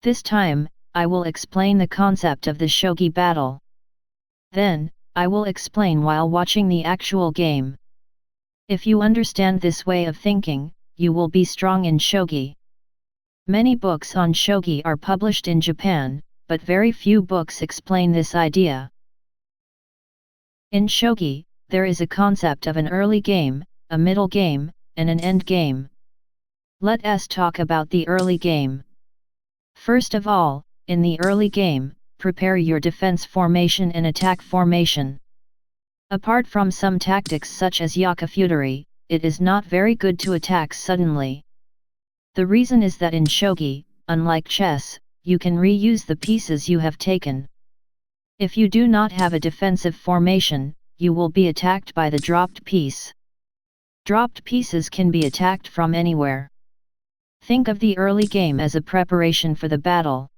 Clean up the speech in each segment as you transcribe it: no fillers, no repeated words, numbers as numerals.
This time, I will explain the concept of the shogi battle. Then, I will explain while watching the actual game. If you understand this way of thinking, you will be strong in shogi. Many books on shogi are published in Japan, but very few books explain this idea. In shogi, there is a concept of an early game, a middle game, and an end game. Let us talk about the early game. First of all, in the early game, prepare your defense formation and attack formation. Apart from some tactics such as yakafutari, it is not very good to attack suddenly. The reason is that in shogi, unlike chess, you can reuse the pieces you have taken. If you do not have a defensive formation, you will be attacked by the dropped piece. Dropped pieces can be attacked from anywhere. Think of the early game as a preparation for the battle.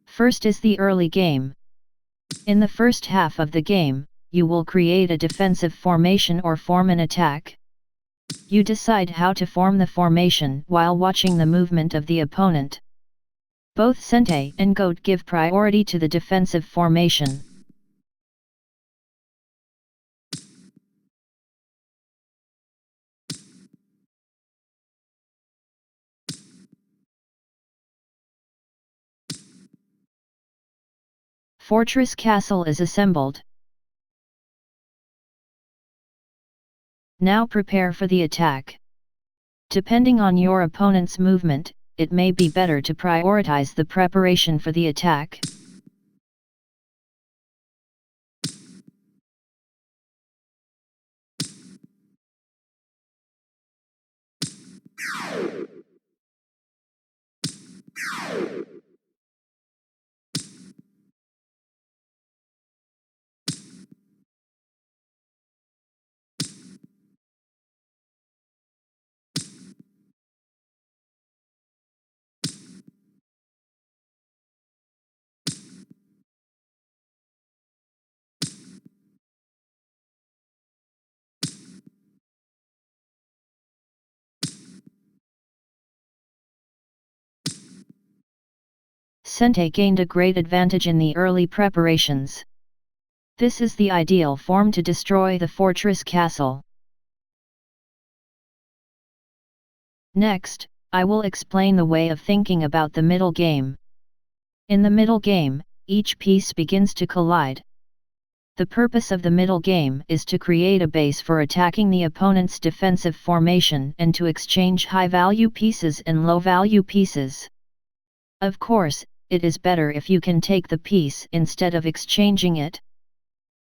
First is the early game. In the first half of the game, you will create a defensive formation or form an attack. You decide how to form the formation while watching the movement of the opponent. Both Sentei and Goat give priority to the defensive formation. Fortress castle is assembled. Now prepare for the attack. Depending on your opponent's movement, it may be better to prioritize the preparation for the attack. Sentei gained a great advantage in the early preparations. This is the ideal form to destroy the fortress castle. Next, I will explain the way of thinking about the middle game. In the middle game, each piece begins to collide. The purpose of the middle game is to create a base for attacking the opponent's defensive formation and to exchange high-value pieces and low-value pieces. Of course, it is better if you can take the piece instead of exchanging it.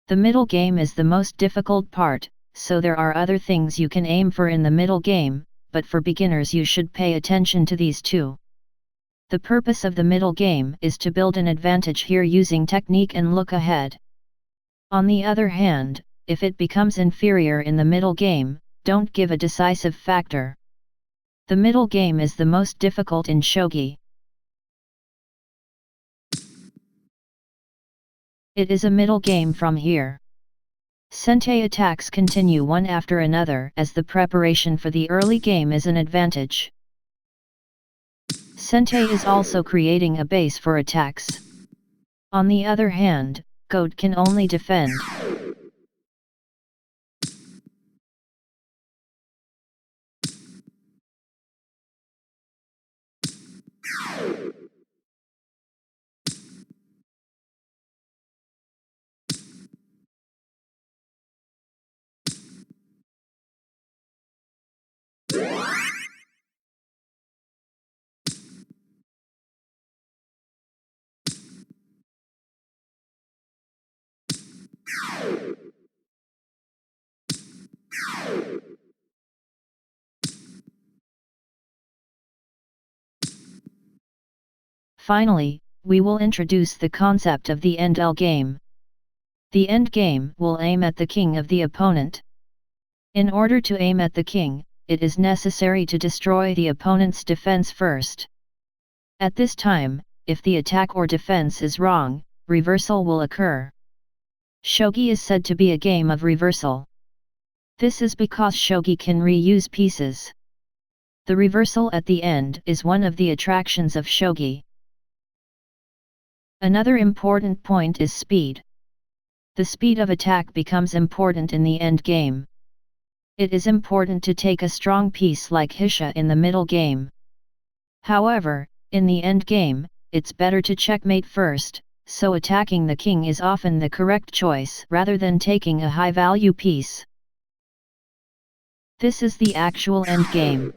The middle game is the most difficult part, so there are other things you can aim for in the middle game, but for beginners you should pay attention to these two. The purpose of the middle game is to build an advantage here using technique and look ahead. On the other hand, if it becomes inferior in the middle game, don't give a decisive factor. The middle game is the most difficult in shogi. It is a middle game from here. Sentei attacks continue one after another as the preparation for the early game is an advantage. Sentei is also creating a base for attacks. On the other hand, Goat can only defend. Finally, we will introduce the concept of the end game. The end game will aim at the king of the opponent. In order to aim at the king, it is necessary to destroy the opponent's defense first. At this time, if the attack or defense is wrong, reversal will occur. Shogi is said to be a game of reversal. This is because shogi can reuse pieces. The reversal at the end is one of the attractions of shogi. Another important point is speed. The speed of attack becomes important in the end game. It is important to take a strong piece like Hisha in the middle game. However, in the end game, it's better to checkmate first, so attacking the king is often the correct choice rather than taking a high-value piece. This is the actual end game.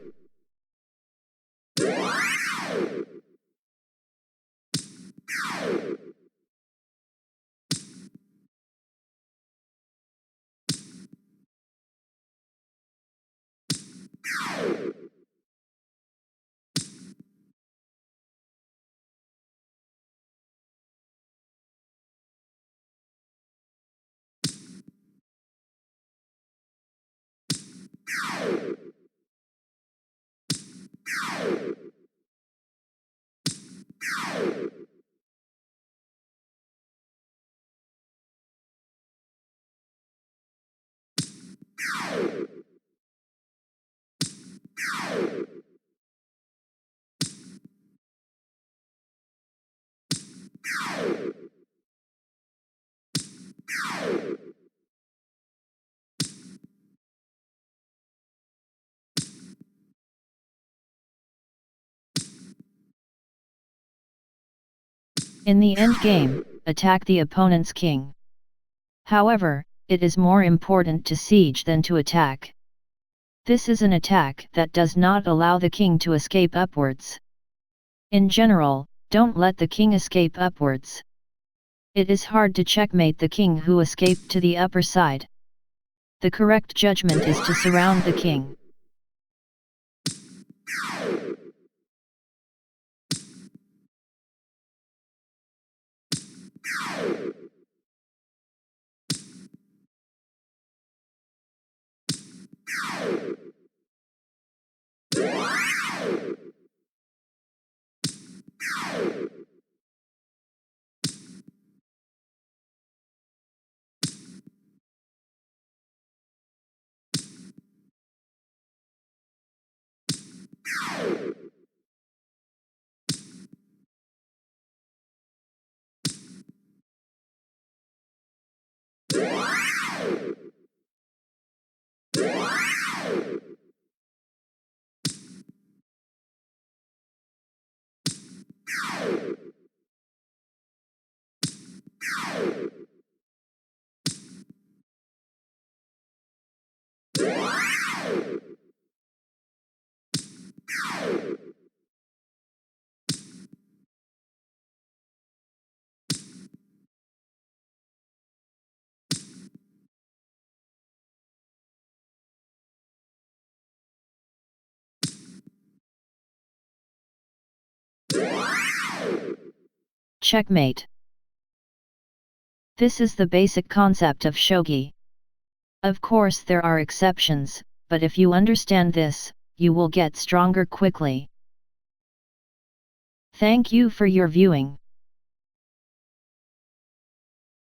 In the end game, attack the opponent's king. However, it is more important to siege than to attack. This is an attack that does not allow the king to escape upwards. In general, don't let the king escape upwards. It is hard to checkmate the king who escaped to the upper side. The correct judgment is to surround the king. Checkmate. This is the basic concept of shogi. Of course there are exceptions, but if you understand this, you will get stronger quickly. Thank you for your viewing.